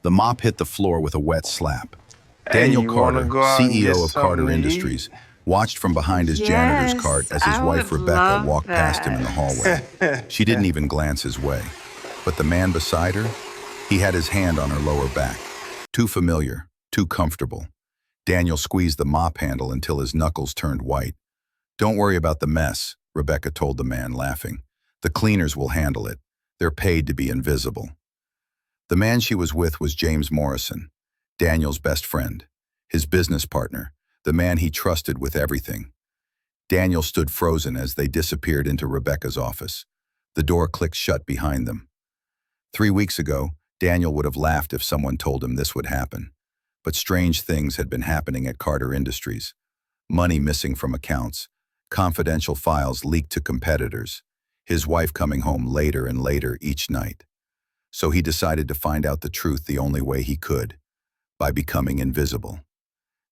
The mop hit the floor with a wet slap. Hey, Daniel you wanna Carter, go out and get CEO of something Carter to eat? Industries, watched from behind his janitor's cart Yes, as his I wife would Rebecca love walked past him in the that. hallway. She didn't even glance his way. But the man beside her, he had his hand on her lower back. Too familiar, too comfortable. Daniel squeezed the mop handle until his knuckles turned white. "Don't worry about the mess," Rebecca told the man, laughing. "The cleaners will handle it. They're paid to be invisible." The man she was with was James Morrison, Daniel's best friend, his business partner, the man he trusted with everything. Daniel stood frozen as they disappeared into Rebecca's office. The door clicked shut behind them. 3 weeks ago, Daniel would have laughed if someone told him this would happen. But strange things had been happening at Carter Industries. Money missing from accounts, confidential files leaked to competitors, his wife coming home later and later each night. So he decided to find out the truth the only way he could, by becoming invisible.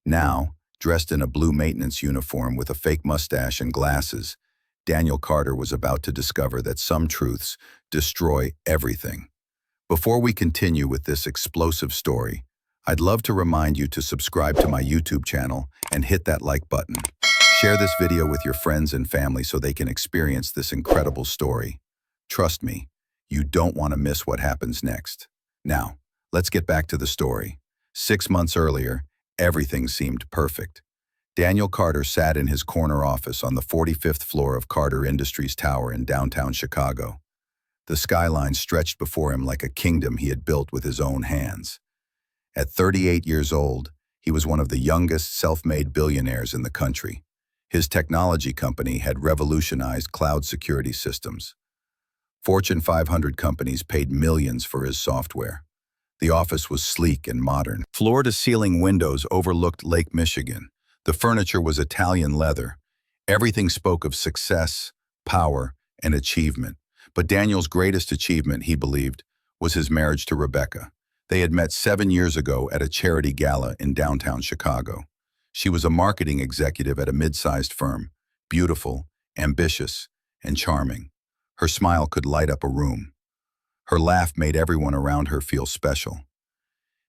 Now, dressed in a blue maintenance uniform with a fake mustache and glasses, Daniel Carter was about to discover that some truths destroy everything. Before we continue with this explosive story, I'd love to remind you to subscribe to my YouTube channel and hit that like button. Share this video with your friends and family so they can experience this incredible story. Trust me, you don't want to miss what happens next. Now, let's get back to the story. 6 months earlier, everything seemed perfect. Daniel Carter sat in his corner office on the 45th floor of Carter Industries Tower in downtown Chicago. The skyline stretched before him like a kingdom he had built with his own hands. At 38 years old, he was one of the youngest self-made billionaires in the country. His technology company had revolutionized cloud security systems. Fortune 500 companies paid millions for his software. The office was sleek and modern. Floor-to-ceiling windows overlooked Lake Michigan. The furniture was Italian leather. Everything spoke of success, power, and achievement. But Daniel's greatest achievement, he believed, was his marriage to Rebecca. They had met 7 years ago at a charity gala in downtown Chicago. She was a marketing executive at a mid-sized firm, beautiful, ambitious, and charming. Her smile could light up a room. Her laugh made everyone around her feel special.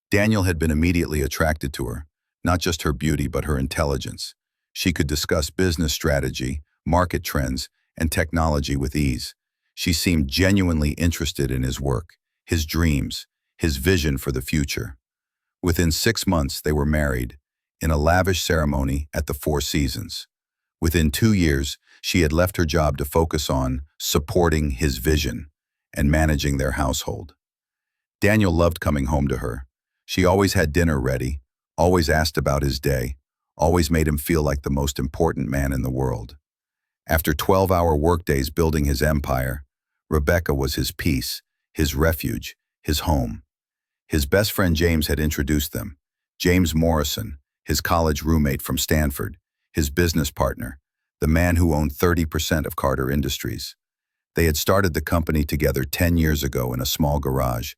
Daniel had been immediately attracted to her, not just her beauty but her intelligence. She could discuss business strategy, market trends, and technology with ease. She seemed genuinely interested in his work, his dreams, his vision for the future. Within 6 months, they were married, in a lavish ceremony at the Four Seasons. Within 2 years, she had left her job to focus on supporting his vision and managing their household. Daniel loved coming home to her. She always had dinner ready, always asked about his day, always made him feel like the most important man in the world. After 12-hour workdays building his empire, Rebecca was his peace, his refuge, his home. His best friend James had introduced them. James Morrison, his college roommate from Stanford, his business partner, the man who owned 30% of Carter Industries. They had started the company together 10 years ago in a small garage,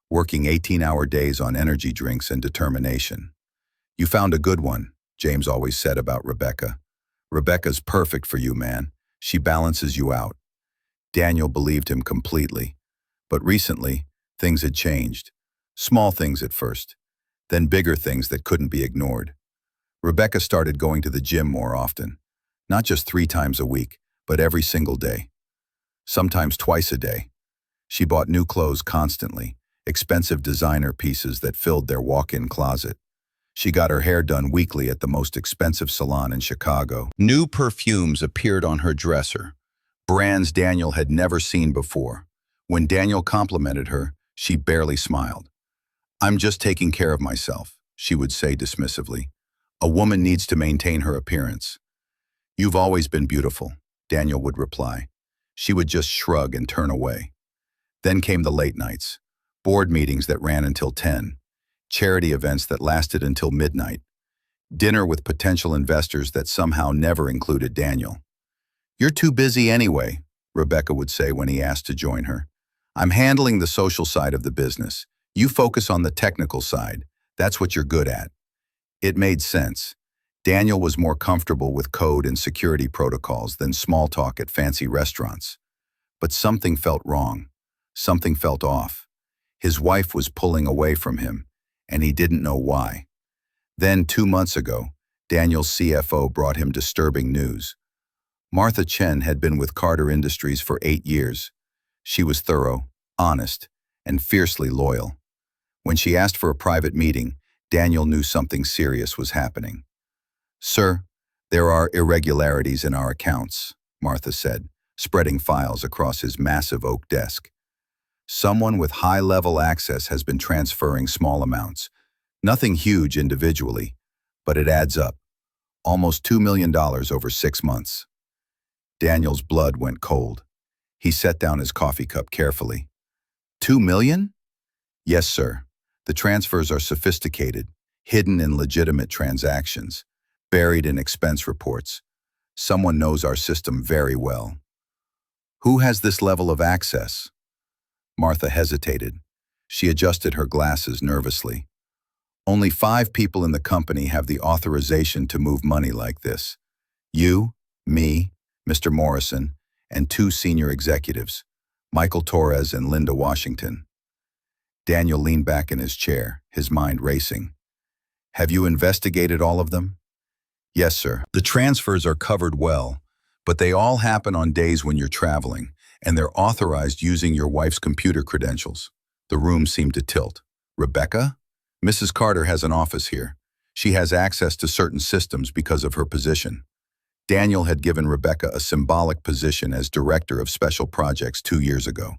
working 18-hour days on energy drinks and determination. "You found a good one," James always said about Rebecca. "Rebecca's perfect for you, man. She balances you out." Daniel believed him completely. But recently, things had changed. Small things at first, then bigger things that couldn't be ignored. Rebecca started going to the gym more often, not just 3 times a week, but every single day. Sometimes twice a day. She bought new clothes constantly, expensive designer pieces that filled their walk-in closet. She got her hair done weekly at the most expensive salon in Chicago. New perfumes appeared on her dresser, brands Daniel had never seen before. When Daniel complimented her, she barely smiled. "I'm just taking care of myself," she would say dismissively. "A woman needs to maintain her appearance." "You've always been beautiful," Daniel would reply. She would just shrug and turn away. Then came the late nights, board meetings that ran until 10, charity events that lasted until midnight, dinner with potential investors that somehow never included Daniel. "You're too busy anyway," Rebecca would say when he asked to join her. "I'm handling the social side of the business. You focus on the technical side. That's what you're good at." It made sense. Daniel was more comfortable with code and security protocols than small talk at fancy restaurants. But something felt wrong. Something felt off. His wife was pulling away from him, and he didn't know why. Then, 2 months ago, Daniel's CFO brought him disturbing news. Martha Chen had been with Carter Industries for 8 years. She was thorough, honest, and fiercely loyal. When she asked for a private meeting, Daniel knew something serious was happening. "Sir, there are irregularities in our accounts," Martha said, spreading files across his massive oak desk. "Someone with high-level access has been transferring small amounts. Nothing huge individually, but it adds up. Almost $2 million over 6 months. Daniel's blood went cold. He set down his coffee cup carefully. $2 million? Yes, sir. The transfers are sophisticated, hidden in legitimate transactions, buried in expense reports. Someone knows our system very well. Who has this level of access? Martha hesitated. She adjusted her glasses nervously. Only 5 people in the company have the authorization to move money like this. You, me, Mr. Morrison, and 2 senior executives, Michael Torres and Linda Washington. Daniel leaned back in his chair, his mind racing. Have you investigated all of them? Yes, sir. The transfers are covered well, but they all happen on days when you're traveling, and they're authorized using your wife's computer credentials. The room seemed to tilt. Rebecca? Mrs. Carter has an office here. She has access to certain systems because of her position. Daniel had given Rebecca a symbolic position as Director of Special Projects 2 years ago.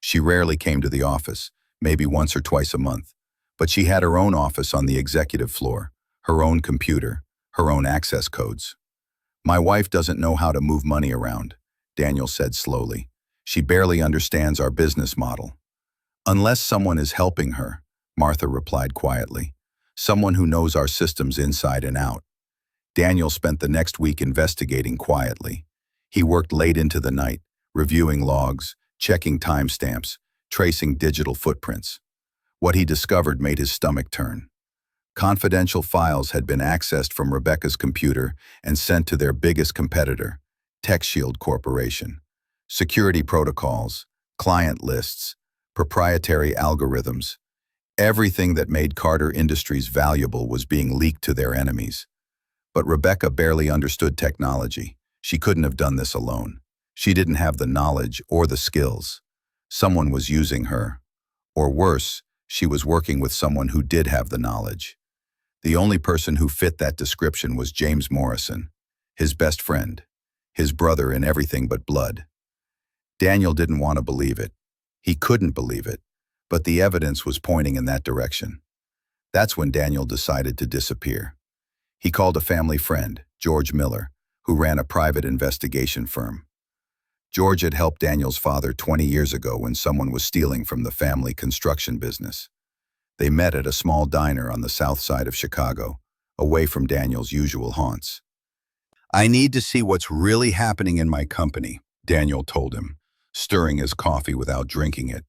She rarely came to the office, maybe once or twice a month, but she had her own office on the executive floor, her own computer, her own access codes. My wife doesn't know how to move money around, Daniel said slowly. She barely understands our business model. Unless someone is helping her, Martha replied quietly. Someone who knows our systems inside and out. Daniel spent the next week investigating quietly. He worked late into the night, reviewing logs, checking timestamps, tracing digital footprints. What he discovered made his stomach turn. Confidential files had been accessed from Rebecca's computer and sent to their biggest competitor, TechShield Corporation. Security protocols, client lists, proprietary algorithms. Everything that made Carter Industries valuable was being leaked to their enemies. But Rebecca barely understood technology. She couldn't have done this alone. She didn't have the knowledge or the skills. Someone was using her. Or worse, she was working with someone who did have the knowledge. The only person who fit that description was James Morrison, his best friend, his brother in everything but blood. Daniel didn't want to believe it. He couldn't believe it, but the evidence was pointing in that direction. That's when Daniel decided to disappear. He called a family friend, George Miller, who ran a private investigation firm. George had helped Daniel's father 20 years ago when someone was stealing from the family construction business. They met at a small diner on the south side of Chicago, away from Daniel's usual haunts. I need to see what's really happening in my company, Daniel told him, stirring his coffee without drinking it.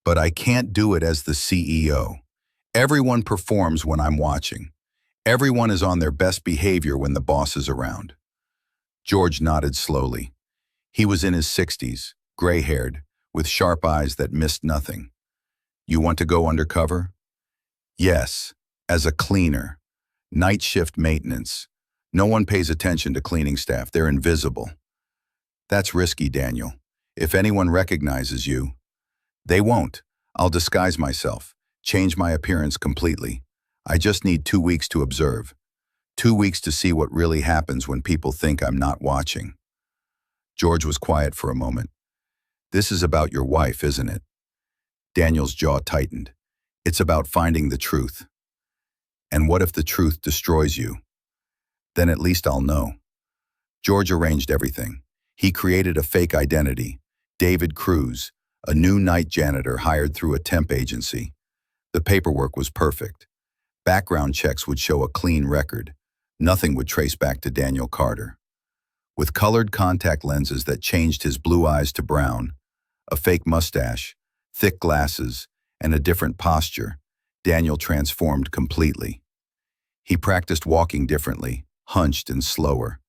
But I can't do it as the CEO. Everyone performs when I'm watching. Everyone is on their best behavior when the boss is around. George nodded slowly. He was in his 60s, gray-haired, with sharp eyes that missed nothing. You want to go undercover? Yes, as a cleaner. Night shift maintenance. No one pays attention to cleaning staff. They're invisible. That's risky, Daniel. If anyone recognizes you, they won't. I'll disguise myself, change my appearance completely. I just need 2 weeks to observe. 2 weeks to see what really happens when people think I'm not watching. George was quiet for a moment. This is about your wife, isn't it? Daniel's jaw tightened. It's about finding the truth. And what if the truth destroys you? Then at least I'll know. George arranged everything. He created a fake identity, David Cruz, a new night janitor hired through a temp agency. The paperwork was perfect. Background checks would show a clean record. Nothing would trace back to Daniel Carter. With colored contact lenses that changed his blue eyes to brown, a fake mustache, thick glasses, and a different posture, Daniel transformed completely. He practiced walking differently, hunched and slower.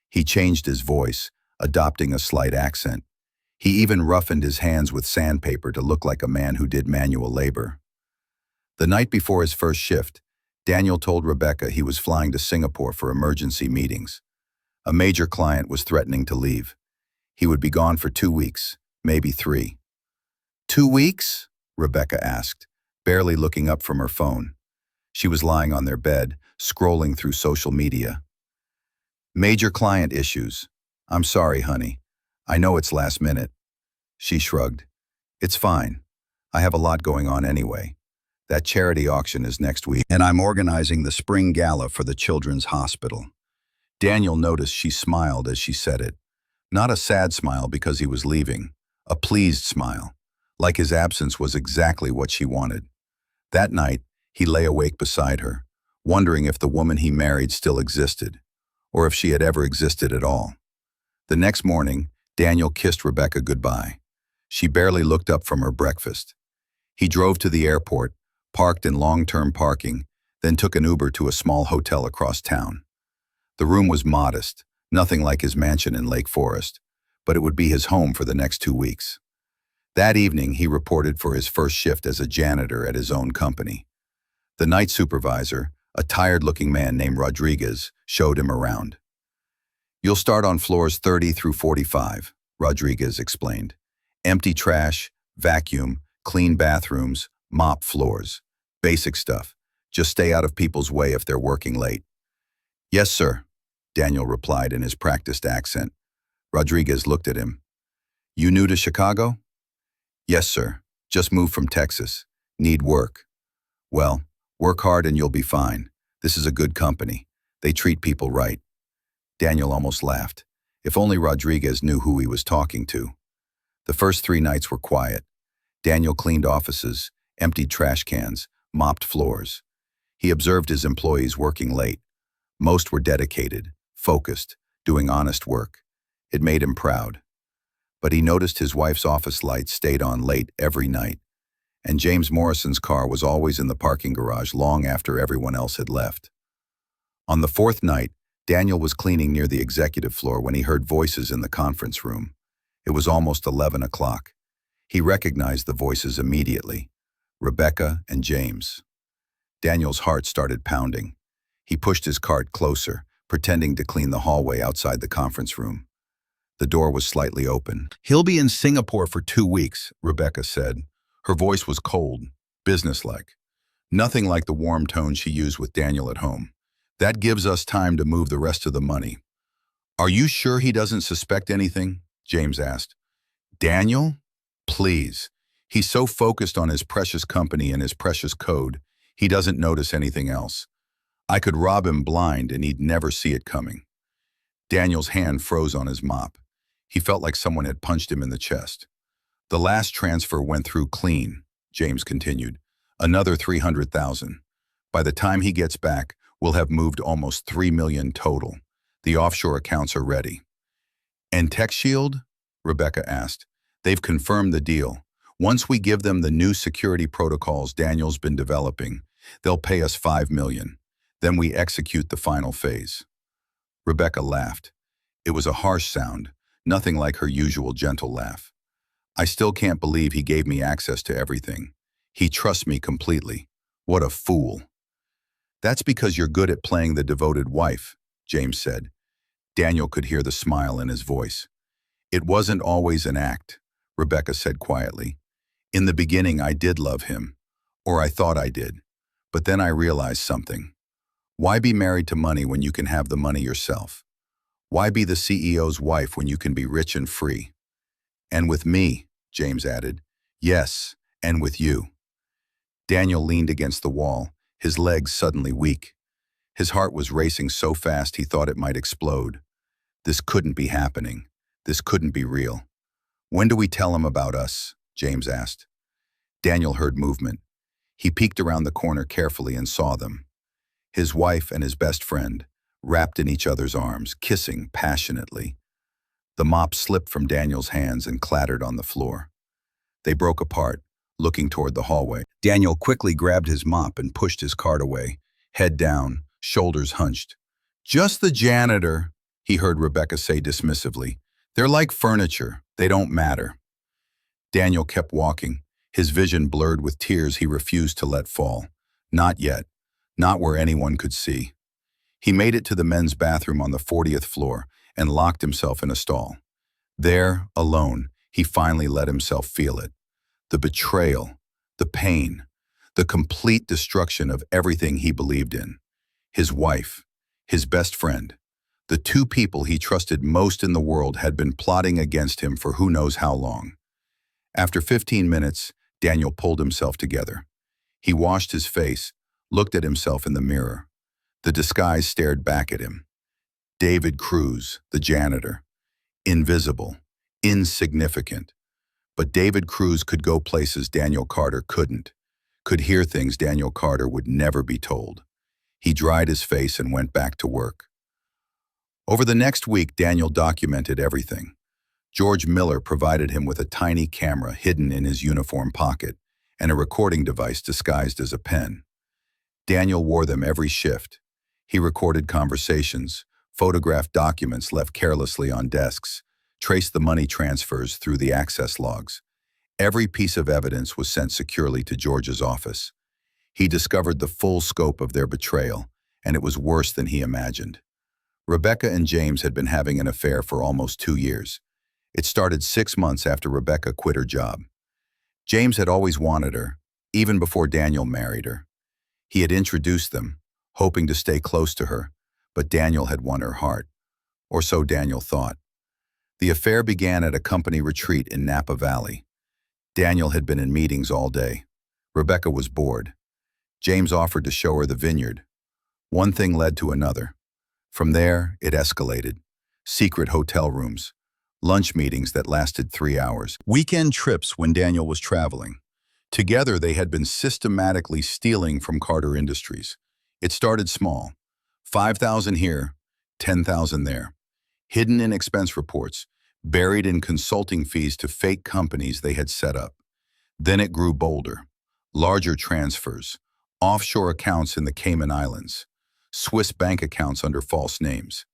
He changed his voice, adopting a slight accent. He even roughened his hands with sandpaper to look like a man who did manual labor. The night before his first shift, Daniel told Rebecca he was flying to Singapore for emergency meetings. A major client was threatening to leave. He would be gone for 2 weeks, maybe 3. 2 weeks? Rebecca asked, barely looking up from her phone. She was lying on their bed, scrolling through social media. Major client issues. I'm sorry, honey. I know it's last minute. She shrugged. It's fine. I have a lot going on anyway. That charity auction is next week, and I'm organizing the spring gala for the Children's Hospital. Daniel noticed she smiled as she said it. Not a sad smile because he was leaving, a pleased smile, like his absence was exactly what she wanted. That night, he lay awake beside her, wondering if the woman he married still existed, or if she had ever existed at all. The next morning, Daniel kissed Rebecca goodbye. She barely looked up from her breakfast. He drove to the airport, parked in long-term parking, then took an Uber to a small hotel across town. The room was modest, nothing like his mansion in Lake Forest, but it would be his home for the next 2 weeks. That evening, he reported for his first shift as a janitor at his own company. The night supervisor, a tired-looking man named Rodriguez, showed him around. You'll start on floors 30 through 45, Rodriguez explained. Empty trash, vacuum, clean bathrooms, mop floors. Basic stuff. Just stay out of people's way if they're working late. Yes, sir, Daniel replied in his practiced accent. Rodriguez looked at him. You new to Chicago? Yes, sir. Just moved from Texas. Need work. Well, work hard and you'll be fine. This is a good company. They treat people right. Daniel almost laughed. If only Rodriguez knew who he was talking to. The first 3 nights were quiet. Daniel cleaned offices, emptied trash cans, mopped floors. He observed his employees working late. Most were dedicated, focused, doing honest work. It made him proud. But he noticed his wife's office lights stayed on late every night, and James Morrison's car was always in the parking garage long after everyone else had left. On the 4th night, Daniel was cleaning near the executive floor when he heard voices in the conference room. It was almost 11 o'clock. He recognized the voices immediately, Rebecca and James. Daniel's heart started pounding. He pushed his cart closer, pretending to clean the hallway outside the conference room. The door was slightly open. He'll be in Singapore for 2 weeks, Rebecca said. Her voice was cold, businesslike. Nothing like the warm tone she used with Daniel at home. That gives us time to move the rest of the money. Are you sure he doesn't suspect anything? James asked. Daniel? Please. He's so focused on his precious company and his precious code, he doesn't notice anything else. I could rob him blind and he'd never see it coming. Daniel's hand froze on his mop. He felt like someone had punched him in the chest. The last transfer went through clean, James continued. Another 300,000. By the time he gets back, we'll have moved almost 3 million total. The offshore accounts are ready. And TechShield? Rebecca asked. They've confirmed the deal. Once we give them the new security protocols Daniel's been developing, they'll pay us 5 million. Then we execute the final phase. Rebecca laughed. It was a harsh sound, nothing like her usual gentle laugh. I still can't believe he gave me access to everything. He trusts me completely. What a fool. That's because you're good at playing the devoted wife, James said. Daniel could hear the smile in his voice. It wasn't always an act, Rebecca said quietly. In the beginning, I did love him, or I thought I did. But then I realized something. Why be married to money when you can have the money yourself? Why be the CEO's wife when you can be rich and free? And with me, James added. Yes, and with you. Daniel leaned against the wall, his legs suddenly weak. His heart was racing so fast he thought it might explode. This couldn't be happening. This couldn't be real. When do we tell him about us? James asked. Daniel heard movement. He peeked around the corner carefully and saw them. His wife and his best friend, wrapped in each other's arms, kissing passionately. The mop slipped from Daniel's hands and clattered on the floor. They broke apart, looking toward the hallway. Daniel quickly grabbed his mop and pushed his cart away, head down, shoulders hunched. Just the janitor, he heard Rebecca say dismissively. They're like furniture. They don't matter. Daniel kept walking, his vision blurred with tears he refused to let fall. Not yet. Not where anyone could see. He made it to the men's bathroom on the 40th floor and locked himself in a stall. There, alone, he finally let himself feel it. The betrayal, the pain, the complete destruction of everything he believed in. His wife, his best friend, the two people he trusted most in the world had been plotting against him for who knows how long. After 15 minutes, Daniel pulled himself together. He washed his face, looked at himself in the mirror. The disguise stared back at him. David Cruz, the janitor. Invisible, insignificant. But David Cruz could go places Daniel Carter couldn't, could hear things Daniel Carter would never be told. He dried his face and went back to work. Over the next week, Daniel documented everything. George Miller provided him with a tiny camera hidden in his uniform pocket and a recording device disguised as a pen. Daniel wore them every shift. He recorded conversations, photographed documents left carelessly on desks, traced the money transfers through the access logs. Every piece of evidence was sent securely to George's office. He discovered the full scope of their betrayal, and it was worse than he imagined. Rebecca and James had been having an affair for almost 2 years. It started 6 months after Rebecca quit her job. James had always wanted her, even before Daniel married her. He had introduced them, hoping to stay close to her, but Daniel had won her heart. Or so Daniel thought. The affair began at a company retreat in Napa Valley. Daniel had been in meetings all day. Rebecca was bored. James offered to show her the vineyard. One thing led to another. From there, it escalated. Secret hotel rooms, lunch meetings that lasted 3 hours, weekend trips when Daniel was traveling. Together, they had been systematically stealing from Carter Industries. It started small. 5,000 here, 10,000 there. Hidden in expense reports, buried in consulting fees to fake companies they had set up. Then it grew bolder. Larger transfers, offshore accounts in the Cayman Islands, Swiss bank accounts under false names.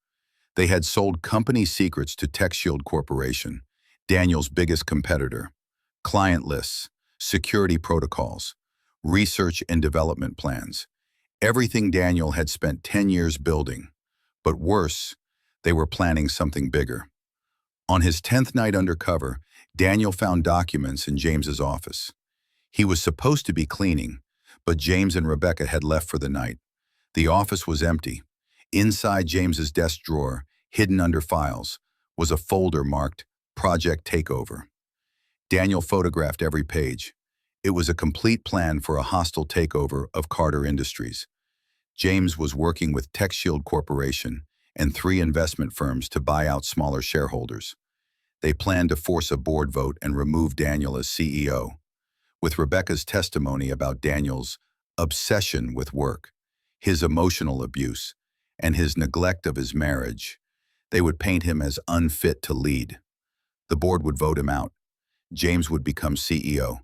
They had sold company secrets to TechShield Corporation, Daniel's biggest competitor. Client lists, security protocols, research and development plans. Everything Daniel had spent 10 years building. But worse, they were planning something bigger. On his 10th night undercover, Daniel found documents in James's office. He was supposed to be cleaning, but James and Rebecca had left for the night. The office was empty. Inside James's desk drawer, hidden under files, was a folder marked Project Takeover. Daniel photographed every page. It was a complete plan for a hostile takeover of Carter Industries. James was working with TechShield Corporation and 3 investment firms to buy out smaller shareholders. They planned to force a board vote and remove Daniel as CEO. With Rebecca's testimony about Daniel's obsession with work, his emotional abuse, and his neglect of his marriage, they would paint him as unfit to lead. The board would vote him out. James would become CEO,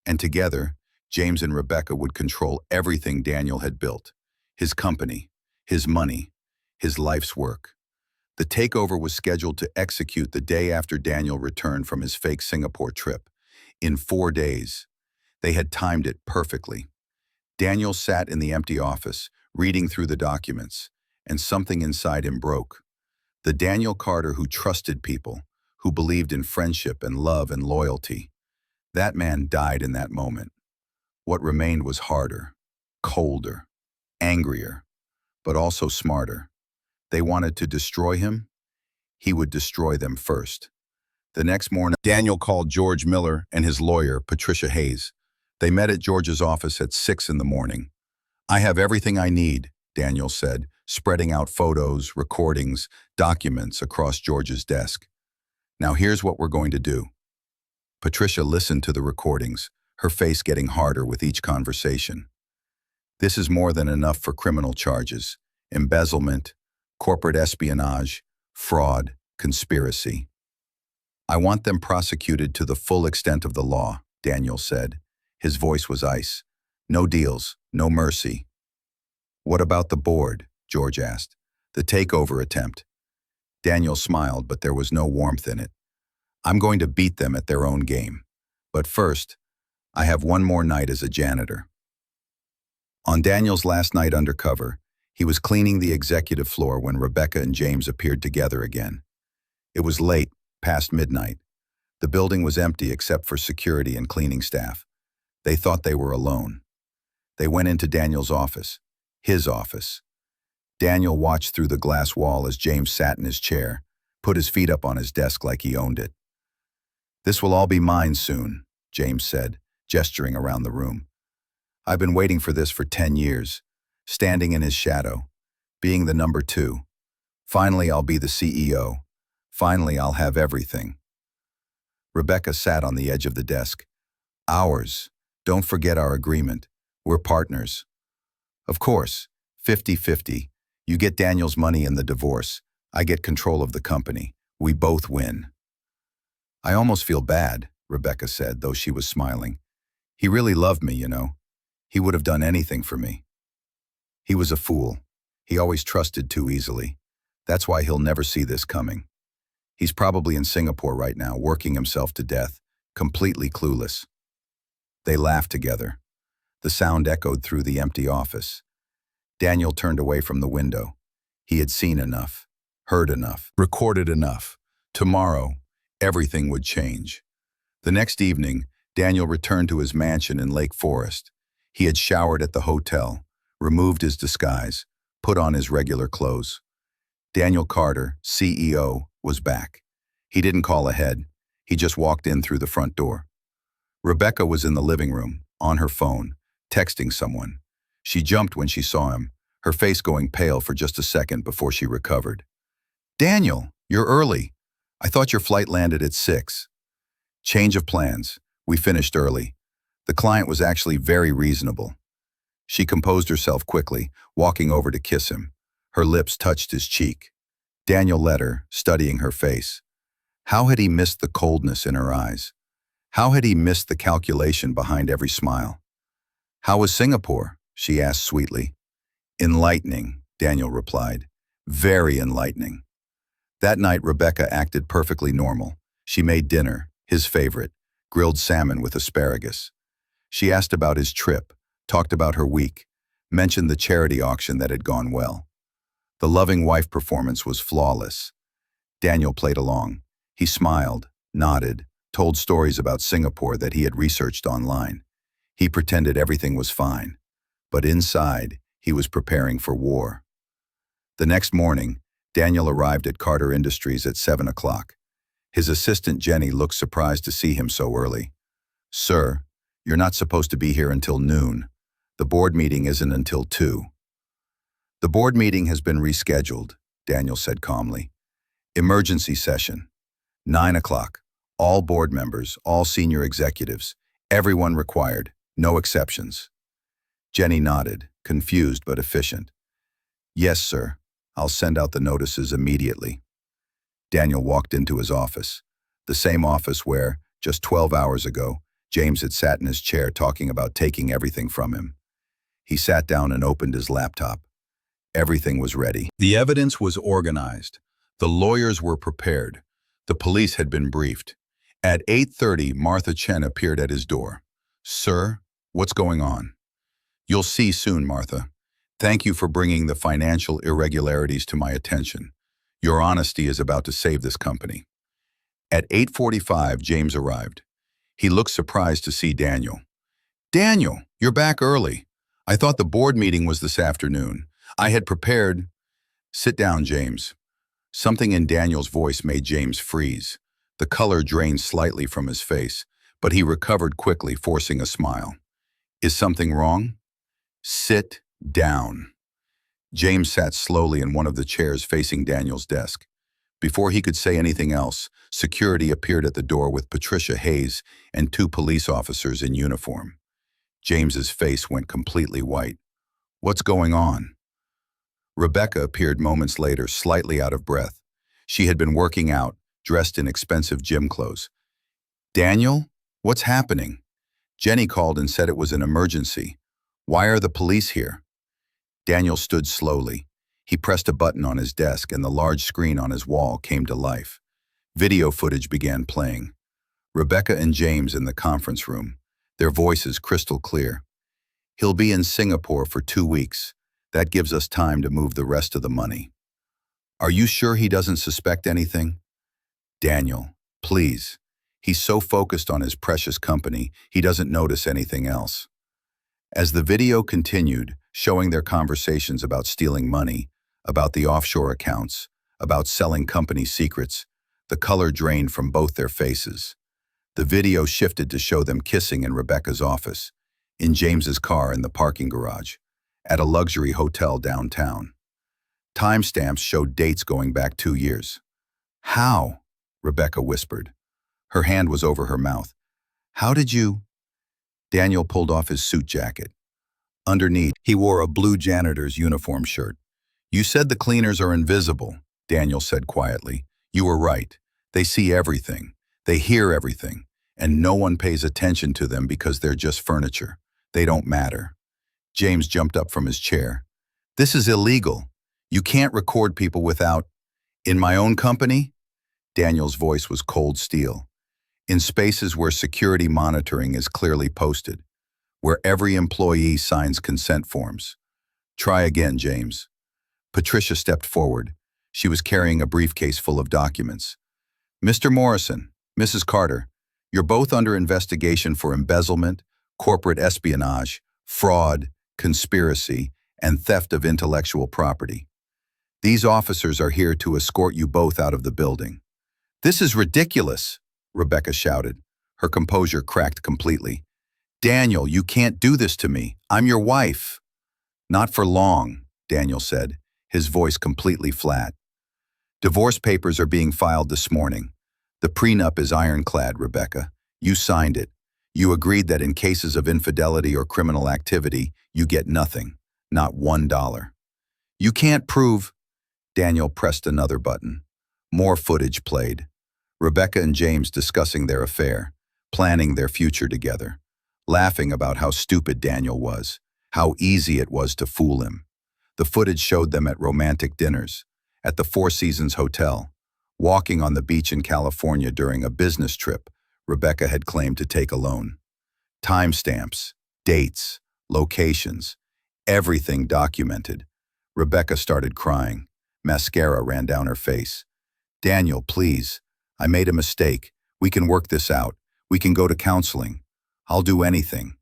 and together, James and Rebecca would control everything Daniel had built, his company, his money, his life's work. The takeover was scheduled to execute the day after Daniel returned from his fake Singapore trip. In 4 days, they had timed it perfectly. Daniel sat in the empty office, reading through the documents, and something inside him broke. The Daniel Carter who trusted people, who believed in friendship and love and loyalty. That man died in that moment. What remained was harder, colder, angrier, but also smarter. They wanted to destroy him. He would destroy them first. The next morning, Daniel called George Miller and his lawyer, Patricia Hayes. They met at George's office at 6 in the morning. "I have everything I need," Daniel said, spreading out photos, recordings, documents across George's desk. "Now here's what we're going to do." Patricia listened to the recordings, her face getting harder with each conversation. "This is more than enough for criminal charges: embezzlement, corporate espionage, fraud, conspiracy. I want them prosecuted to the full extent of the law," Daniel said. His voice was ice. "No deals, no mercy." "What about the board?" George asked. "The takeover attempt." Daniel smiled, but there was no warmth in it. I'm going to beat them at their own game. But first, I have one more night as a janitor. On Daniel's last night undercover, he was cleaning the executive floor when Rebecca and James appeared together again. It was late, past midnight. The building was empty except for security and cleaning staff. They thought they were alone. They went into Daniel's office, his office. Daniel watched through the glass wall as James sat in his chair, put his feet up on his desk like he owned it. "This will all be mine soon," James said, gesturing around the room. "I've been waiting for this for 10 years, standing in his shadow, being the number 2. Finally, I'll be the CEO. Finally, I'll have everything." Rebecca sat on the edge of the desk. "Ours. Don't forget our agreement. We're partners." "Of course, 50-50. You get Daniel's money in the divorce. I get control of the company. We both win." "I almost feel bad," Rebecca said, though she was smiling. "He really loved me, you know. He would have done anything for me." "He was a fool. He always trusted too easily. That's why he'll never see this coming. He's probably in Singapore right now, working himself to death, completely clueless." They laughed together. The sound echoed through the empty office. Daniel turned away from the window. He had seen enough, heard enough, recorded enough. Tomorrow, everything would change. The next evening, Daniel returned to his mansion in Lake Forest. He had showered at the hotel, removed his disguise, put on his regular clothes. Daniel Carter, CEO, was back. He didn't call ahead. He just walked in through the front door. Rebecca was in the living room, on her phone, texting someone. She jumped when she saw him, her face going pale for just a second before she recovered. "Daniel, you're early. I thought your flight landed at 6. "Change of plans. We finished early. The client was actually very reasonable." She composed herself quickly, walking over to kiss him. Her lips touched his cheek. Daniel let her, studying her face. How had he missed the coldness in her eyes? How had he missed the calculation behind every smile? "How was Singapore?" she asked sweetly. "Enlightening," Daniel replied. "Very enlightening." That night, Rebecca acted perfectly normal. She made dinner, his favorite, grilled salmon with asparagus. She asked about his trip, talked about her week, mentioned the charity auction that had gone well. The loving wife performance was flawless. Daniel played along. He smiled, nodded, told stories about Singapore that he had researched online. He pretended everything was fine. But inside, he was preparing for war. The next morning, Daniel arrived at Carter Industries at 7 o'clock. His assistant Jenny looked surprised to see him so early. "Sir, you're not supposed to be here until noon. The board meeting isn't until 2. "The board meeting has been rescheduled," Daniel said calmly. "Emergency session. 9 o'clock. All board members, all senior executives, everyone required, no exceptions." Jenny nodded, confused but efficient. "Yes, sir. I'll send out the notices immediately." Daniel walked into his office, the same office where, just 12 hours ago, James had sat in his chair talking about taking everything from him. He sat down and opened his laptop. Everything was ready. The evidence was organized. The lawyers were prepared. The police had been briefed. At 8:30, Martha Chen appeared at his door. "Sir, what's going on?" "You'll see soon, Martha. Thank you for bringing the financial irregularities to my attention. Your honesty is about to save this company." At 8:45, James arrived. He looked surprised to see Daniel. "Daniel, you're back early. I thought the board meeting was this afternoon. I had prepared—" "Sit down, James." Something in Daniel's voice made James freeze. The color drained slightly from his face, but he recovered quickly, forcing a smile. "Is something wrong?" "Sit down." James sat slowly in one of the chairs facing Daniel's desk. Before he could say anything else, security appeared at the door with Patricia Hayes and 2 police officers in uniform. James's face went completely white. "What's going on?" Rebecca appeared moments later, slightly out of breath. She had been working out, dressed in expensive gym clothes. "Daniel, what's happening?" "Jenny called and said it was an emergency. Why are the police here?" Daniel stood slowly. He pressed a button on his desk and the large screen on his wall came to life. Video footage began playing. Rebecca and James in the conference room, their voices crystal clear. He'll be in Singapore for 2 weeks. That gives us time to move the rest of the money. Are you sure he doesn't suspect anything? Daniel, please. He's so focused on his precious company, he doesn't notice anything else. As the video continued, showing their conversations about stealing money, about the offshore accounts, about selling company secrets, the color drained from both their faces. The video shifted to show them kissing in Rebecca's office, in James's car in the parking garage, at a luxury hotel downtown. Timestamps showed dates going back 2 years. How? Rebecca whispered. Her hand was over her mouth. How did you? Daniel pulled off his suit jacket. Underneath, he wore a blue janitor's uniform shirt. You said the cleaners are invisible, Daniel said quietly. You were right. They see everything. They hear everything. And no one pays attention to them because they're just furniture. They don't matter. James jumped up from his chair. This is illegal. You can't record people without... In my own company? Daniel's voice was cold steel. In spaces where security monitoring is clearly posted, where every employee signs consent forms. Try again, James. Patricia stepped forward. She was carrying a briefcase full of documents. Mr. Morrison, Mrs. Carter, you're both under investigation for embezzlement, corporate espionage, fraud, conspiracy, and theft of intellectual property. These officers are here to escort you both out of the building. This is ridiculous, Rebecca shouted. Her composure cracked completely. Daniel, you can't do this to me. I'm your wife. Not for long, Daniel said, his voice completely flat. Divorce papers are being filed this morning. The prenup is ironclad, Rebecca. You signed it. You agreed that in cases of infidelity or criminal activity, you get nothing, not $1. You can't prove... Daniel pressed another button. More footage played. Rebecca and James discussing their affair, planning their future together, laughing about how stupid Daniel was, how easy it was to fool him. The footage showed them at romantic dinners, at the Four Seasons Hotel, walking on the beach in California during a business trip Rebecca had claimed to take alone. Timestamps, dates, locations, everything documented. Rebecca started crying. Mascara ran down her face. Daniel, please. I made a mistake. We can work this out. We can go to counseling. I'll do anything.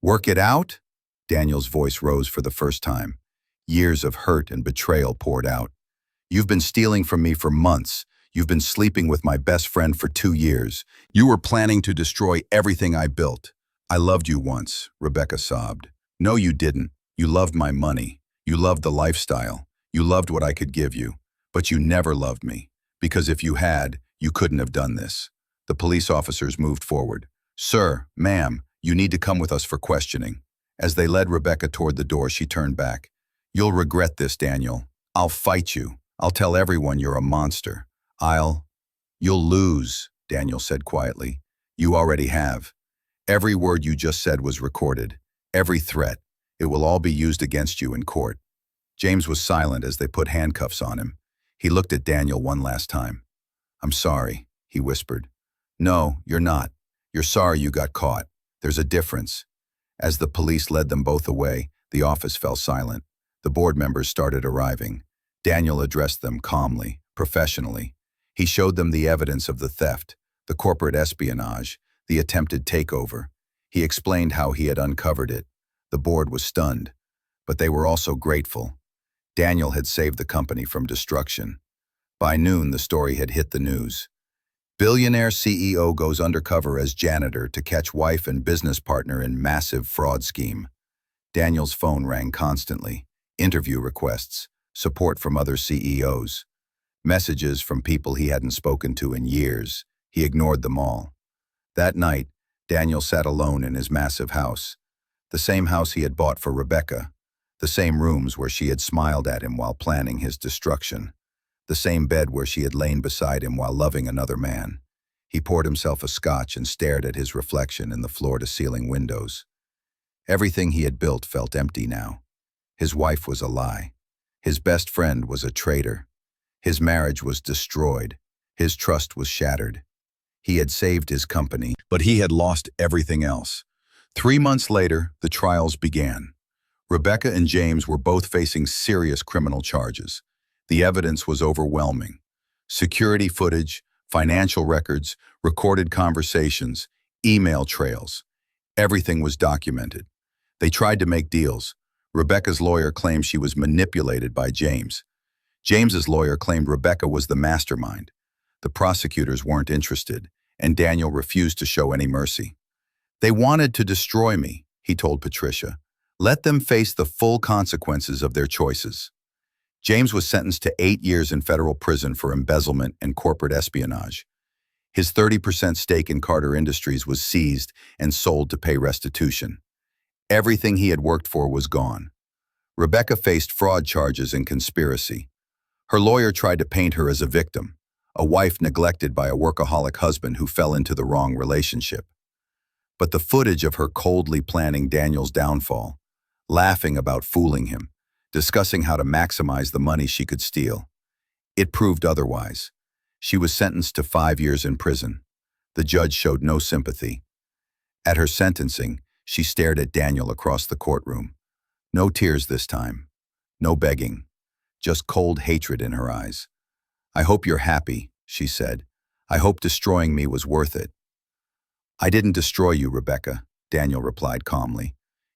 Work it out? Daniel's voice rose for the first time. Years of hurt and betrayal poured out. You've been stealing from me for months. You've been sleeping with my best friend for 2 years. You were planning to destroy everything I built. I loved you once, Rebecca sobbed. No, you didn't. You loved my money. You loved the lifestyle. You loved what I could give you. But you never loved me. Because if you had, you couldn't have done this. The police officers moved forward. Sir, ma'am, you need to come with us for questioning. As they led Rebecca toward the door, she turned back. You'll regret this, Daniel. I'll fight you. I'll tell everyone you're a monster. You'll lose, Daniel said quietly. You already have. Every word you just said was recorded. Every threat. It will all be used against you in court. James was silent as they put handcuffs on him. He looked at Daniel one last time. I'm sorry, he whispered. No, you're not. You're sorry you got caught. There's a difference. As the police led them both away, the office fell silent. The board members started arriving. Daniel addressed them calmly, professionally. He showed them the evidence of the theft, the corporate espionage, the attempted takeover. He explained how he had uncovered it. The board was stunned, but they were also grateful. Daniel had saved the company from destruction. By noon, the story had hit the news. Billionaire CEO goes undercover as janitor to catch wife and business partner in massive fraud scheme. Daniel's phone rang constantly. Interview requests, support from other CEOs, messages from people he hadn't spoken to in years. He ignored them all. That night, Daniel sat alone in his massive house, the same house he had bought for Rebecca, the same rooms where she had smiled at him while planning his destruction, the same bed where she had lain beside him while loving another man. He poured himself a scotch and stared at his reflection in the floor-to-ceiling windows. Everything he had built felt empty now. His wife was a lie. His best friend was a traitor. His marriage was destroyed. His trust was shattered. He had saved his company, but he had lost everything else. 3 months later, the trials began. Rebecca and James were both facing serious criminal charges. The evidence was overwhelming. Security footage, financial records, recorded conversations, email trails. Everything was documented. They tried to make deals. Rebecca's lawyer claimed she was manipulated by James. James's lawyer claimed Rebecca was the mastermind. The prosecutors weren't interested, and Daniel refused to show any mercy. "They wanted to destroy me," he told Patricia. "Let them face the full consequences of their choices." James was sentenced to 8 years in federal prison for embezzlement and corporate espionage. His 30% stake in Carter Industries was seized and sold to pay restitution. Everything he had worked for was gone. Rebecca faced fraud charges and conspiracy. Her lawyer tried to paint her as a victim, a wife neglected by a workaholic husband who fell into the wrong relationship. But the footage of her coldly planning Daniel's downfall, laughing about fooling him, discussing how to maximize the money she could steal, it proved otherwise. She was sentenced to 5 years in prison. The judge showed no sympathy. At her sentencing, she stared at Daniel across the courtroom. No tears this time. No begging. Just cold hatred in her eyes. "I hope you're happy," she said. "I hope destroying me was worth it." "I didn't destroy you, Rebecca," Daniel replied calmly.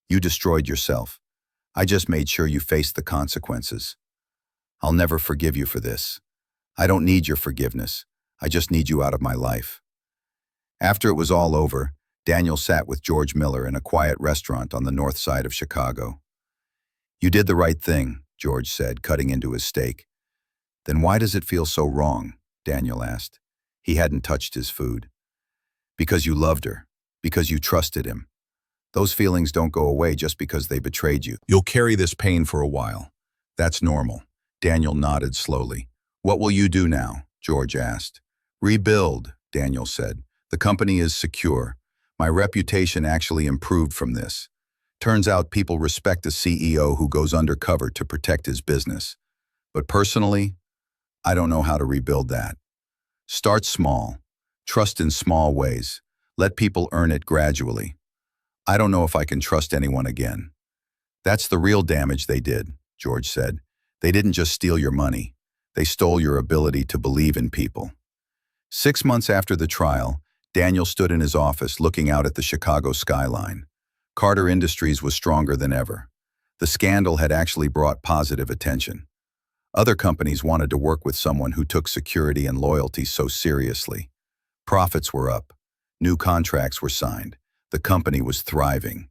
"You destroyed yourself. I just made sure you faced the consequences. I'll never forgive you for this. I don't need your forgiveness. I just need you out of my life." After it was all over, Daniel sat with George Miller in a quiet restaurant on the north side of Chicago. "You did the right thing," George said, cutting into his steak. "Then why does it feel so wrong?" Daniel asked. He hadn't touched his food. "Because you loved her. Because you trusted him. Those feelings don't go away just because they betrayed you. You'll carry this pain for a while. That's normal." Daniel nodded slowly. "What will you do now?" George asked. "Rebuild," Daniel said. "The company is secure. My reputation actually improved from this. Turns out people respect a CEO who goes undercover to protect his business. But personally, I don't know how to rebuild that. Start small. Trust in small ways. Let people earn it gradually. I don't know if I can trust anyone again." "That's the real damage they did," George said. "They didn't just steal your money. They stole your ability to believe in people." 6 months after the trial, Daniel stood in his office looking out at the Chicago skyline. Carter Industries was stronger than ever. The scandal had actually brought positive attention. Other companies wanted to work with someone who took security and loyalty so seriously. Profits were up. New contracts were signed. The company was thriving.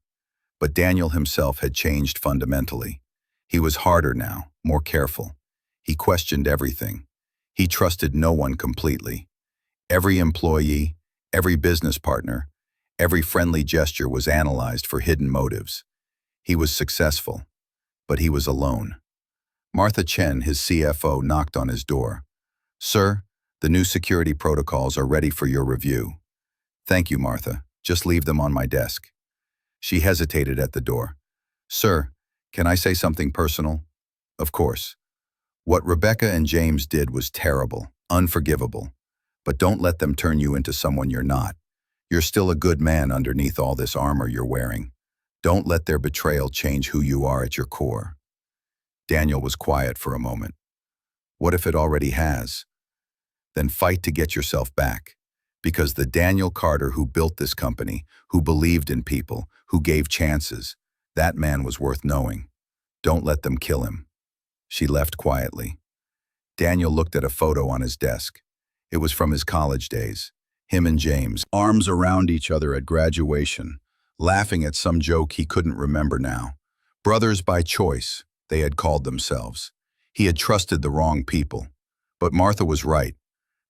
But Daniel himself had changed fundamentally. He was harder now, more careful. He questioned everything. He trusted no one completely. Every employee, every business partner, every friendly gesture was analyzed for hidden motives. He was successful, but he was alone. Martha Chen, his CFO, knocked on his door. "Sir, the new security protocols are ready for your review." "Thank you, Martha. Just leave them on my desk." She hesitated at the door. "Sir, can I say something personal?" "Of course." "What Rebecca and James did was terrible, unforgivable. But don't let them turn you into someone you're not. You're still a good man underneath all this armor you're wearing. Don't let their betrayal change who you are at your core." Daniel was quiet for a moment. What if it already has? Then fight to get yourself back. Because the Daniel Carter who built this company, who believed in people, who gave chances, that man was worth knowing. Don't let them kill him. She left quietly. Daniel looked at a photo on his desk. It was from his college days. Him and James, arms around each other at graduation, laughing at some joke he couldn't remember now. Brothers by choice, they had called themselves. He had trusted the wrong people. But Martha was right.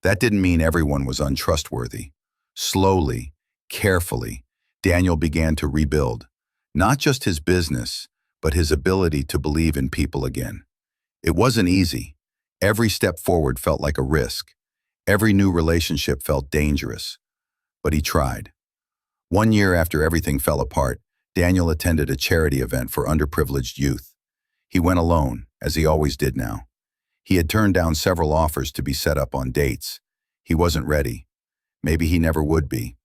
That didn't mean everyone was untrustworthy. Slowly, carefully, Daniel began to rebuild. Not just his business, but his ability to believe in people again. It wasn't easy. Every step forward felt like a risk. Every new relationship felt dangerous. But he tried. 1 year after everything fell apart, Daniel attended a charity event for underprivileged youth. He went alone, as he always did now. He had turned down several offers to be set up on dates. He wasn't ready. Maybe he never would be.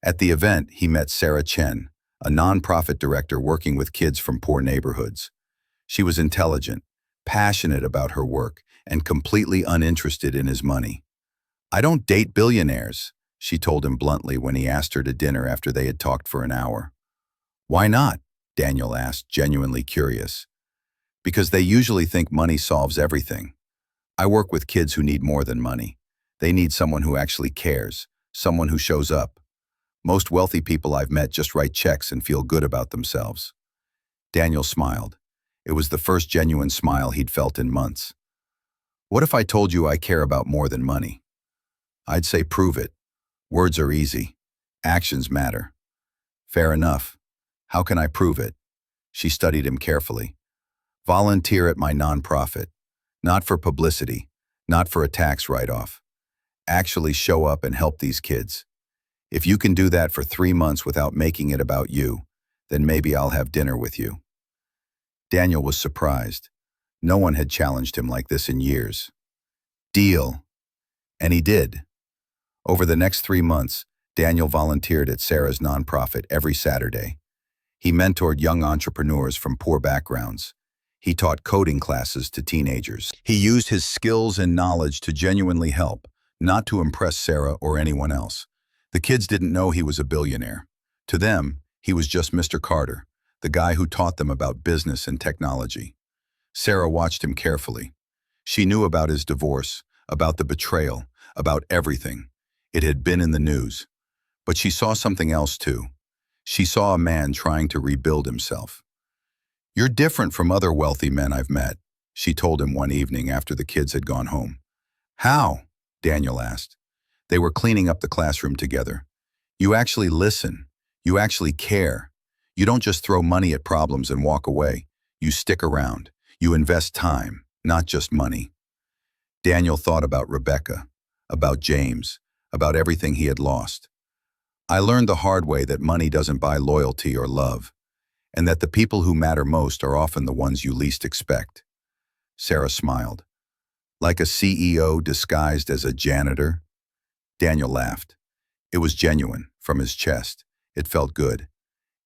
At the event, he met Sarah Chen, a nonprofit director working with kids from poor neighborhoods. She was intelligent, passionate about her work, and completely uninterested in his money. "I don't date billionaires," she told him bluntly when he asked her to dinner after they had talked for an hour. "Why not?" Daniel asked, genuinely curious. "Because they usually think money solves everything. I work with kids who need more than money. They need someone who actually cares, someone who shows up. Most wealthy people I've met just write checks and feel good about themselves." Daniel smiled. It was the first genuine smile he'd felt in months. "What if I told you I care about more than money?" "I'd say prove it. Words are easy. Actions matter." "Fair enough. How can I prove it?" She studied him carefully. "Volunteer at my nonprofit. Not for publicity, not for a tax write-off. Actually show up and help these kids. If you can do that for 3 months without making it about you, then maybe I'll have dinner with you." Daniel was surprised. No one had challenged him like this in years. "Deal." And he did. Over the next 3 months, Daniel volunteered at Sarah's nonprofit every Saturday. He mentored young entrepreneurs from poor backgrounds. He taught coding classes to teenagers. He used his skills and knowledge to genuinely help, not to impress Sarah or anyone else. The kids didn't know he was a billionaire. To them, he was just Mr. Carter, the guy who taught them about business and technology. Sarah watched him carefully. She knew about his divorce, about the betrayal, about everything. It had been in the news. But she saw something else too. She saw a man trying to rebuild himself. "You're different from other wealthy men I've met," she told him one evening after the kids had gone home. "How?" Daniel asked. They were cleaning up the classroom together. "You actually listen. You actually care. You don't just throw money at problems and walk away. You stick around. You invest time, not just money." Daniel thought about Rebecca, about James, about everything he had lost. "I learned the hard way that money doesn't buy loyalty or love, and that the people who matter most are often the ones you least expect." Sarah smiled. "Like a CEO disguised as a janitor?" Daniel laughed. It was genuine, from his chest. It felt good.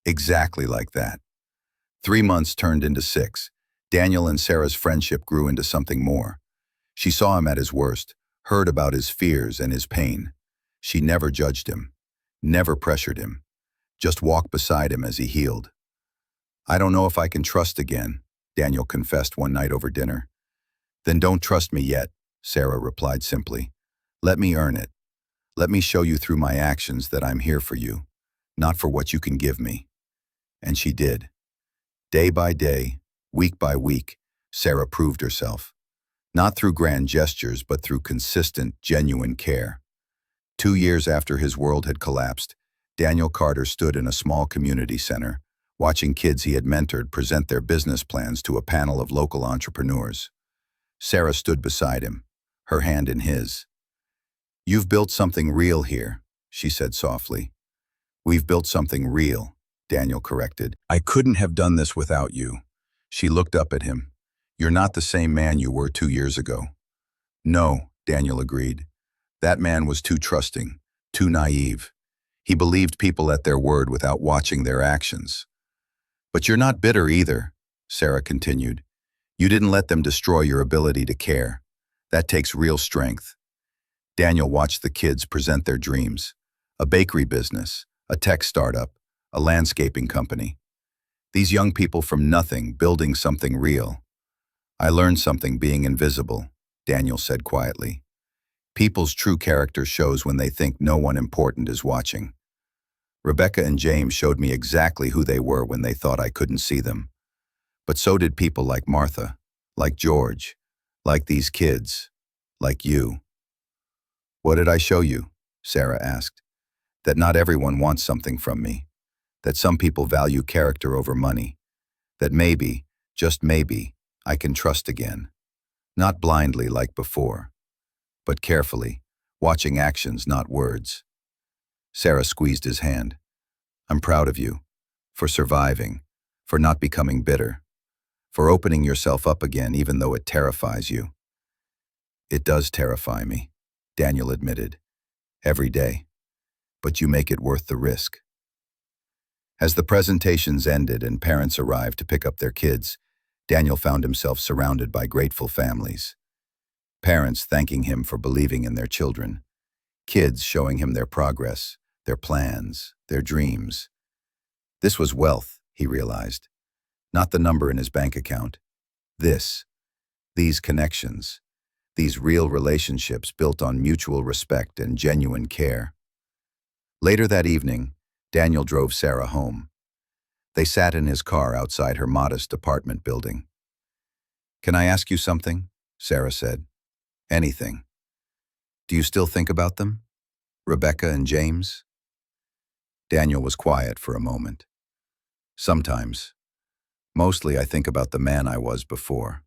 Exactly like that. 3 months turned into 6. Daniel and Sarah's friendship grew into something more. She saw him at his worst, heard about his fears and his pain. She never judged him, never pressured him, just walked beside him as he healed. "I don't know if I can trust again," Daniel confessed one night over dinner. "Then don't trust me yet," Sarah replied simply. "Let me earn it. Let me show you through my actions that I'm here for you, not for what you can give me." And she did. Day by day, week by week, Sarah proved herself. Not through grand gestures, but through consistent, genuine care. 2 years after his world had collapsed, Daniel Carter stood in a small community center, watching kids he had mentored present their business plans to a panel of local entrepreneurs. Sarah stood beside him, her hand in his. "You've built something real here," she said softly. "We've built something real," Daniel corrected. "I couldn't have done this without you." She looked up at him. "You're not the same man you were 2 years ago." "No," Daniel agreed. "That man was too trusting, too naive. He believed people at their word without watching their actions." "But you're not bitter either," Sarah continued. "You didn't let them destroy your ability to care. That takes real strength." Daniel watched the kids present their dreams. A bakery business, a tech startup, a landscaping company. These young people from nothing building something real. "I learned something being invisible," Daniel said quietly. "People's true character shows when they think no one important is watching. Rebecca and James showed me exactly who they were when they thought I couldn't see them. But so did people like Martha, like George, like these kids, like you." "What did I show you?" Sarah asked. "That not everyone wants something from me. That some people value character over money. That maybe, just maybe, I can trust again. Not blindly like before, but carefully, watching actions, not words." Sarah squeezed his hand. "I'm proud of you, for surviving, for not becoming bitter, for opening yourself up again even though it terrifies you." "It does terrify me," Daniel admitted. Every day. But you make it worth the risk. As the presentations ended and parents arrived to pick up their kids, Daniel found himself surrounded by grateful families. Parents thanking him for believing in their children. Kids showing him their progress, their plans, their dreams. This was wealth, he realized. Not the number in his bank account. These connections, these real relationships built on mutual respect and genuine care. Later that evening, Daniel drove Sarah home. They sat in his car outside her modest apartment building. "Can I ask you something?" Sarah said. "Anything. Do you still think about them? Rebecca and James?" Daniel was quiet for a moment. "Sometimes. Mostly I think about the man I was before.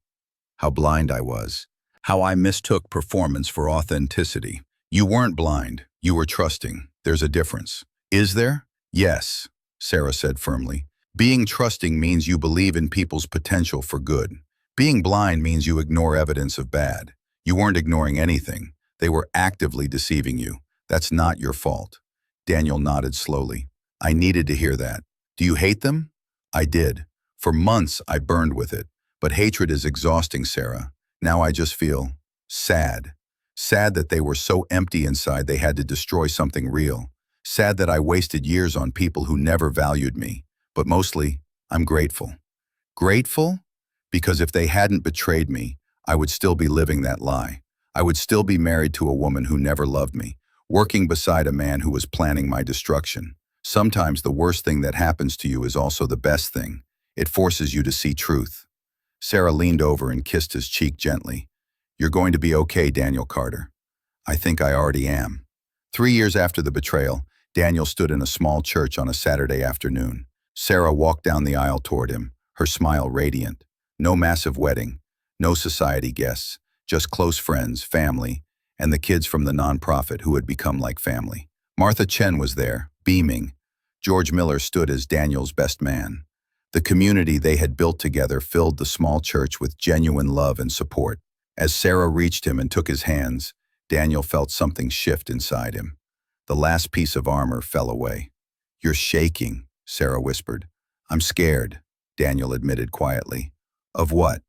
How blind I was. How I mistook performance for authenticity. You weren't blind. You were trusting. There's a difference." "Is there?" "Yes," Sarah said firmly. "Being trusting means you believe in people's potential for good. Being blind means you ignore evidence of bad. You weren't ignoring anything. They were actively deceiving you. That's not your fault." Daniel nodded slowly. "I needed to hear that. Do you hate them?" "I did. For months I burned with it. But hatred is exhausting, Sarah. Now I just feel sad. Sad that they were so empty inside they had to destroy something real. Sad that I wasted years on people who never valued me. But mostly, I'm grateful. Grateful? Because if they hadn't betrayed me, I would still be living that lie. I would still be married to a woman who never loved me, working beside a man who was planning my destruction. Sometimes the worst thing that happens to you is also the best thing. It forces you to see truth." Sarah leaned over and kissed his cheek gently. "You're going to be okay, Daniel Carter." "I think I already am." 3 years after the betrayal, Daniel stood in a small church on a Saturday afternoon. Sarah walked down the aisle toward him, her smile radiant. No massive wedding, no society guests, just close friends, family, and the kids from the nonprofit who had become like family. Martha Chen was there, beaming. George Miller stood as Daniel's best man. The community they had built together filled the small church with genuine love and support. As Sarah reached him and took his hands, Daniel felt something shift inside him. The last piece of armor fell away. "You're shaking," Sarah whispered. "I'm scared," Daniel admitted quietly. "Of what?"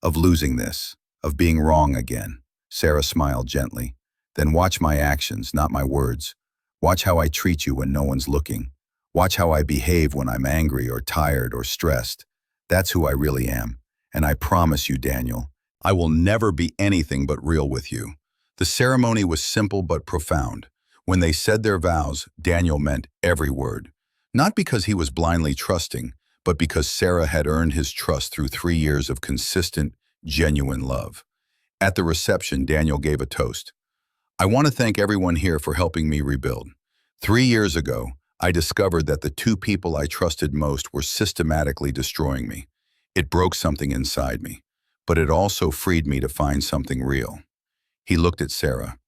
"Of losing this, of being wrong again." Sarah smiled gently. "Then watch my actions, not my words. Watch how I treat you when no one's looking. Watch how I behave when I'm angry or tired or stressed. That's who I really am. And I promise you, Daniel, I will never be anything but real with you." The ceremony was simple but profound. When they said their vows, Daniel meant every word. Not because he was blindly trusting, but because Sarah had earned his trust through 3 years of consistent, genuine love. At the reception, Daniel gave a toast. "I want to thank everyone here for helping me rebuild. 3 years ago, I discovered that the 2 people I trusted most were systematically destroying me. It broke something inside me, but it also freed me to find something real." He looked at Sarah.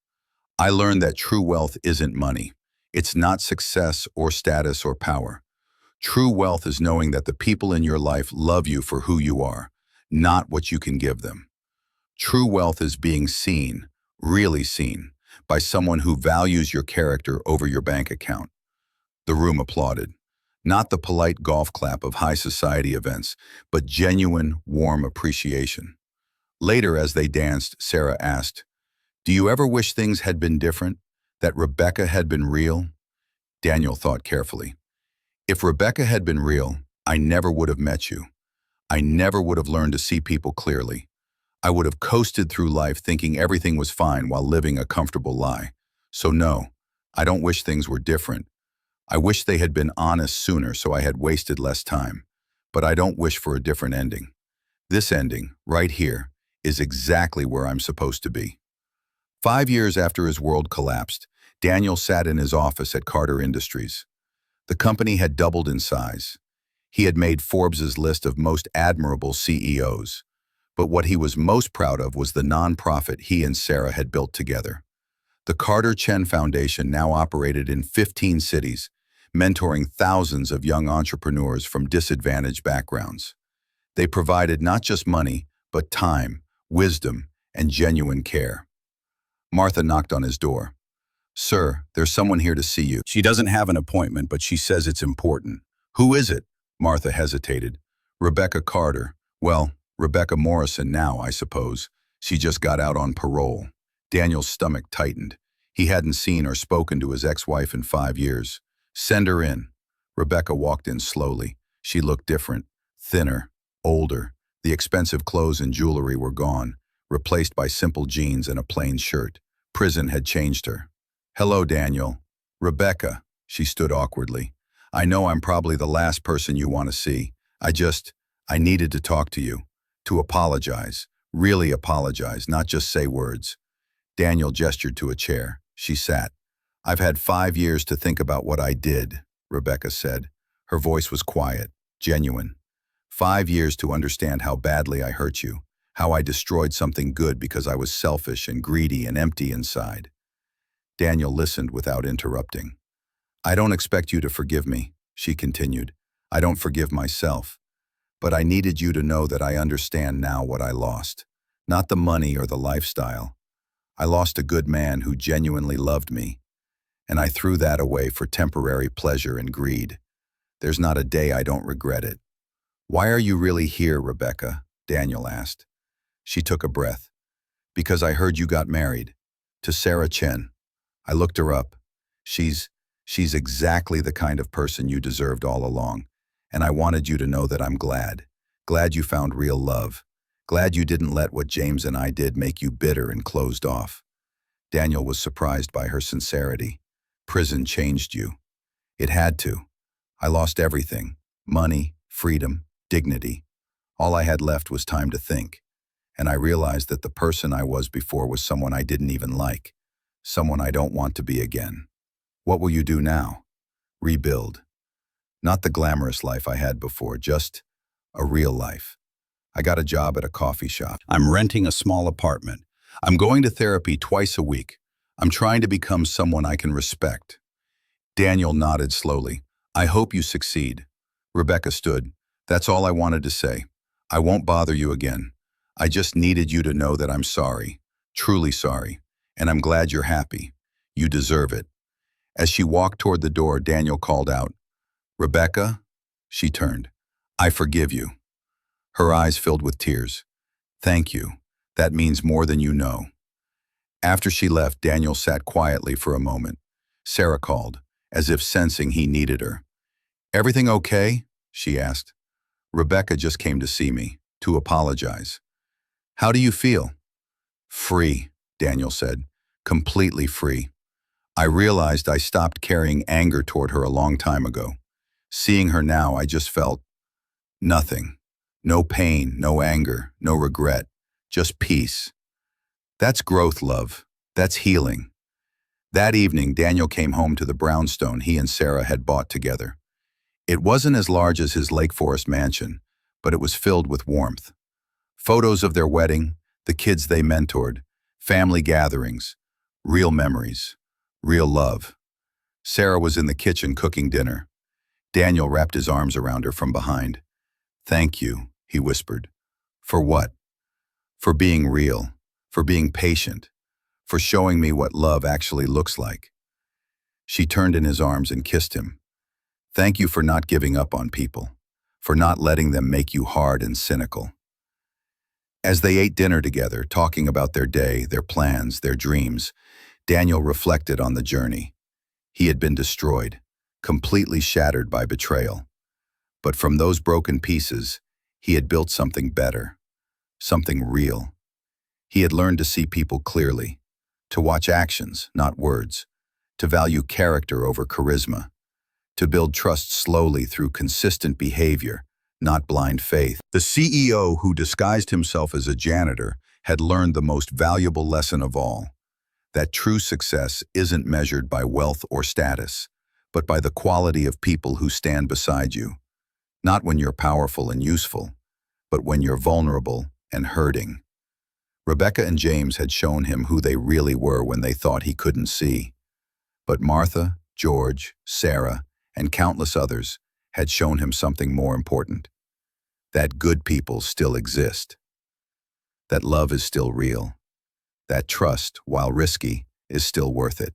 "I learned that true wealth isn't money. It's not success or status or power. True wealth is knowing that the people in your life love you for who you are, not what you can give them. True wealth is being seen, really seen, by someone who values your character over your bank account." The room applauded. Not the polite golf clap of high society events, but genuine, warm appreciation. Later, as they danced, Sarah asked, "Do you ever wish things had been different? That Rebecca had been real?" Daniel thought carefully. "If Rebecca had been real, I never would have met you. I never would have learned to see people clearly. I would have coasted through life thinking everything was fine while living a comfortable lie. So no, I don't wish things were different. I wish they had been honest sooner so I had wasted less time. But I don't wish for a different ending. This ending, right here, is exactly where I'm supposed to be." 5 years after his world collapsed, Daniel sat in his office at Carter Industries. The company had doubled in size. He had made Forbes's list of most admirable CEOs. But what he was most proud of was the nonprofit he and Sarah had built together. The Carter Chen Foundation now operated in 15 cities, mentoring thousands of young entrepreneurs from disadvantaged backgrounds. They provided not just money, but time, wisdom, and genuine care. Martha knocked on his door. "Sir, there's someone here to see you. She doesn't have an appointment, but she says it's important." "Who is it?" Martha hesitated. "Rebecca Carter. Well, Rebecca Morrison now, I suppose. She just got out on parole." Daniel's stomach tightened. He hadn't seen or spoken to his ex-wife in 5 years. "Send her in." Rebecca walked in slowly. She looked different, thinner, older. The expensive clothes and jewelry were gone, replaced by simple jeans and a plain shirt. Prison had changed her. "Hello, Daniel." "Rebecca," she stood awkwardly. "I know I'm probably the last person you want to see. I needed to talk to you. To apologize. Really apologize, not just say words." Daniel gestured to a chair. She sat. "I've had 5 years to think about what I did," Rebecca said. Her voice was quiet, genuine. 5 years to understand how badly I hurt you, how I destroyed something good because I was selfish and greedy and empty inside. Daniel listened without interrupting. "I don't expect you to forgive me," she continued. "I don't forgive myself. But I needed you to know that I understand now what I lost. Not the money or the lifestyle. I lost a good man who genuinely loved me, and I threw that away for temporary pleasure and greed. There's not a day I don't regret it." "Why are you really here, Rebecca?" Daniel asked. She took a breath. "Because I heard you got married. To Sarah Chen. I looked her up. She's exactly the kind of person you deserved all along. And I wanted you to know that I'm glad. Glad you found real love. Glad you didn't let what James and I did make you bitter and closed off." Daniel was surprised by her sincerity. "Prison changed you." "It had to. I lost everything. Money, freedom, dignity. All I had left was time to think. And I realized that the person I was before was someone I didn't even like. Someone I don't want to be again." "What will you do now?" "Rebuild. Not the glamorous life I had before, just a real life. I got a job at a coffee shop. I'm renting a small apartment. I'm going to therapy twice a week. I'm trying to become someone I can respect." Daniel nodded slowly. "I hope you succeed." Rebecca stood. "That's all I wanted to say. I won't bother you again. I just needed you to know that I'm sorry. Truly sorry. And I'm glad you're happy. You deserve it." As she walked toward the door, Daniel called out, "Rebecca?" She turned. "I forgive you." Her eyes filled with tears. "Thank you. That means more than you know." After she left, Daniel sat quietly for a moment. Sarah called, as if sensing he needed her. "Everything okay?" she asked. "Rebecca just came to see me, to apologize." "How do you feel?" "Free," Daniel said. "Completely free. I realized I stopped carrying anger toward her a long time ago. Seeing her now, I just felt nothing. No pain, no anger, no regret. Just peace. That's growth, love. That's healing." That evening, Daniel came home to the brownstone he and Sarah had bought together. It wasn't as large as his Lake Forest mansion, but it was filled with warmth. Photos of their wedding, the kids they mentored, family gatherings, real memories, real love. Sarah was in the kitchen cooking dinner. Daniel wrapped his arms around her from behind. "Thank you," he whispered. "For what?" "For being real, for being patient, for showing me what love actually looks like." She turned in his arms and kissed him. "Thank you for not giving up on people, for not letting them make you hard and cynical." As they ate dinner together, talking about their day, their plans, their dreams, Daniel reflected on the journey. He had been destroyed, completely shattered by betrayal. But from those broken pieces, he had built something better, something real. He had learned to see people clearly, to watch actions, not words, to value character over charisma, to build trust slowly through consistent behavior, not blind faith. The CEO who disguised himself as a janitor had learned the most valuable lesson of all, that true success isn't measured by wealth or status, but by the quality of people who stand beside you. Not when you're powerful and useful, but when you're vulnerable and hurting. Rebecca and James had shown him who they really were when they thought he couldn't see. But Martha, George, Sarah, and countless others had shown him something more important. That good people still exist. That love is still real. That trust, while risky, is still worth it.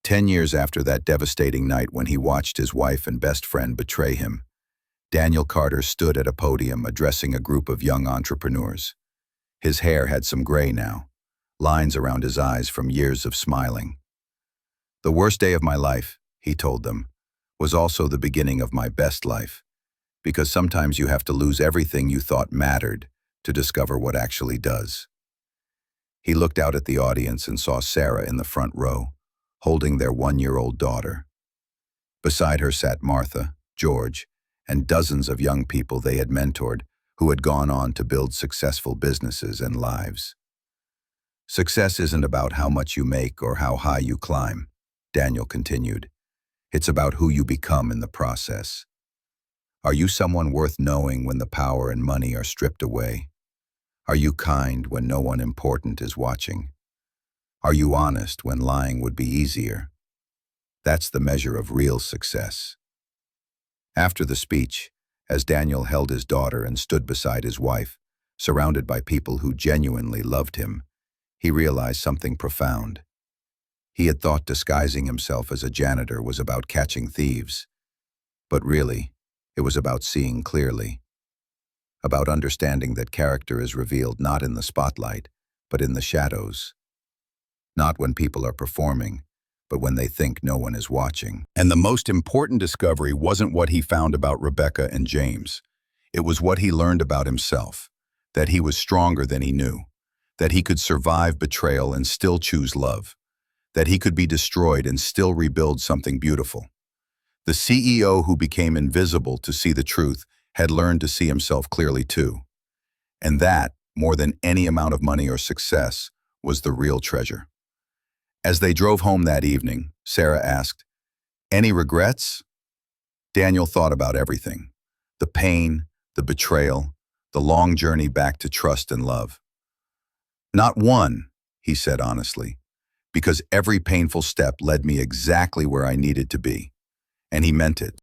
10 years after that devastating night when he watched his wife and best friend betray him, Daniel Carter stood at a podium addressing a group of young entrepreneurs. His hair had some gray now, lines around his eyes from years of smiling. "The worst day of my life," he told them, "was also the beginning of my best life, because sometimes you have to lose everything you thought mattered to discover what actually does." He looked out at the audience and saw Sarah in the front row, holding their 1-year-old daughter. Beside her sat Martha, George, and dozens of young people they had mentored who had gone on to build successful businesses and lives. "Success isn't about how much you make or how high you climb," Daniel continued. "It's about who you become in the process. Are you someone worth knowing when the power and money are stripped away? Are you kind when no one important is watching? Are you honest when lying would be easier? That's the measure of real success." After the speech, as Daniel held his daughter and stood beside his wife, surrounded by people who genuinely loved him, he realized something profound. He had thought disguising himself as a janitor was about catching thieves, but really, it was about seeing clearly, about understanding that character is revealed not in the spotlight, but in the shadows. Not when people are performing, but when they think no one is watching. And the most important discovery wasn't what he found about Rebecca and James. It was what he learned about himself, that he was stronger than he knew, that he could survive betrayal and still choose love, that he could be destroyed and still rebuild something beautiful. The CEO who became invisible to see the truth had learned to see himself clearly too. And that, more than any amount of money or success, was the real treasure. As they drove home that evening, Sarah asked, "Any regrets?" Daniel thought about everything: the pain, the betrayal, the long journey back to trust and love. "Not one," he said honestly, "because every painful step led me exactly where I needed to be." And he meant it.